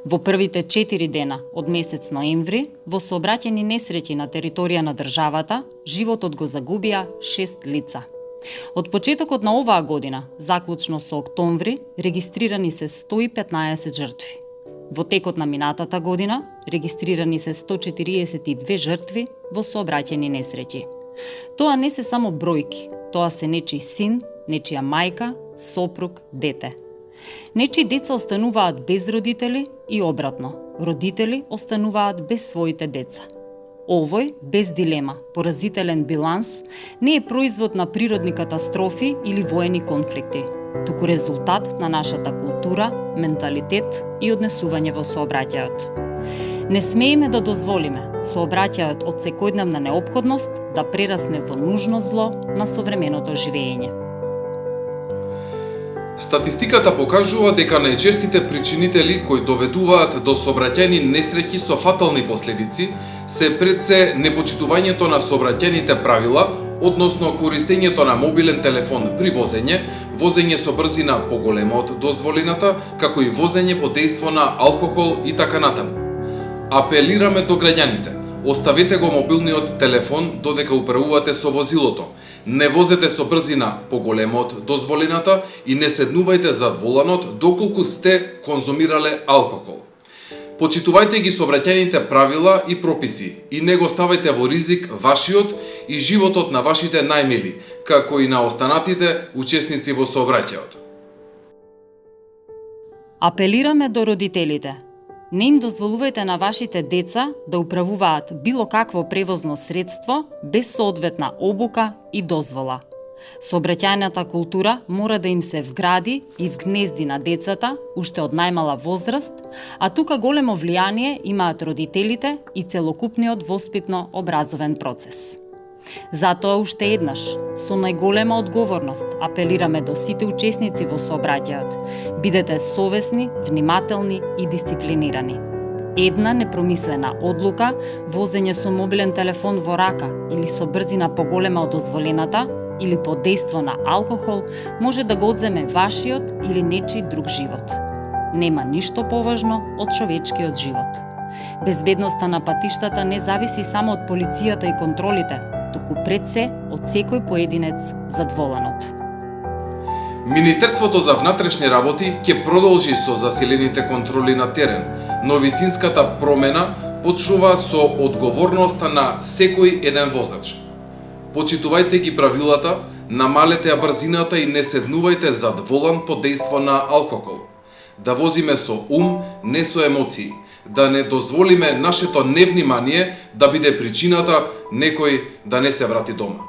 Во првите 4 дена од месец ноември, во сообраќајни несреќи на територија на државата, животот го загубија 6 лица. Од почетокот на оваа година, заклучно со октомври, регистрирани се 115 жртви. Во текот на минатата година, регистрирани се 142 жртви во сообраќајни несреќи. Тоа не се само бројки, тоа се нечи син, нечија мајка, сопруг, дете. Нечи деца остануваат без родители и обратно, родители остануваат без своите деца. Овој, без дилема, поразителен биланс не е производ на природни катастрофи или воени конфликти, туку резултат на нашата култура, менталитет и однесување во сообраќајот. Не смееме да дозволиме сообраќајот од секојдневна неопходност да прерасне во нужно зло на современото живење. Статистиката покажува дека најчестите причинители кои доведуваат до сообраќајни несреќи со фатални последици се пред се непочитувањето на сообраќајните правила, односно користењето на мобилен телефон при возење, возење со брзина поголема од дозволената, како и возење под дејство на алкохол и така натаму. Апелираме до граѓаните: оставете го мобилниот телефон додека управувате со возилото. Не возете со брзина поголема од дозволената и не седнувајте зад воланот доколку сте конзумирале алкохол. Почитувајте ги сообраќајните правила и прописи и не го ставајте во ризик вашиот и животот на вашите најмили, како и на останатите учесници во сообраќајот. Апелираме до родителите. Не им дозволувајте на вашите деца да управуваат било какво превозно средство без соодветна обука и дозвола. Сообраќајната култура мора да им се вгради и вгнезди на децата уште од најмала возраст, а тука големо влијание имаат родителите и целокупниот воспитно-образовен процес. Затоа уште еднаш, со најголема одговорност, апелираме до сите учесници во сообраќајот: бидете совесни, внимателни и дисциплинирани. Една непромислена одлука, возење со мобилен телефон во рака или со брзина поголема од дозволената, или под дејство на алкохол, може да го одземе вашиот или нечи друг живот. Нема ништо поважно од човечкиот живот. Безбедноста на патиштата не зависи само од полицијата и контролите, туку пред се од секој поединец зад воланот. Министерството за внатрешни работи ќе продолжи со засилените контроли на терен, но вистинската промена почнува со одговорноста на секој еден возач. Почитувајте ги правилата, намалете ја брзината и не седнувајте зад волан под дејство на алкохол. Да возиме со ум, не со емоции. Да не дозволиме нашето невнимание да биде причината некој да не се врати дома.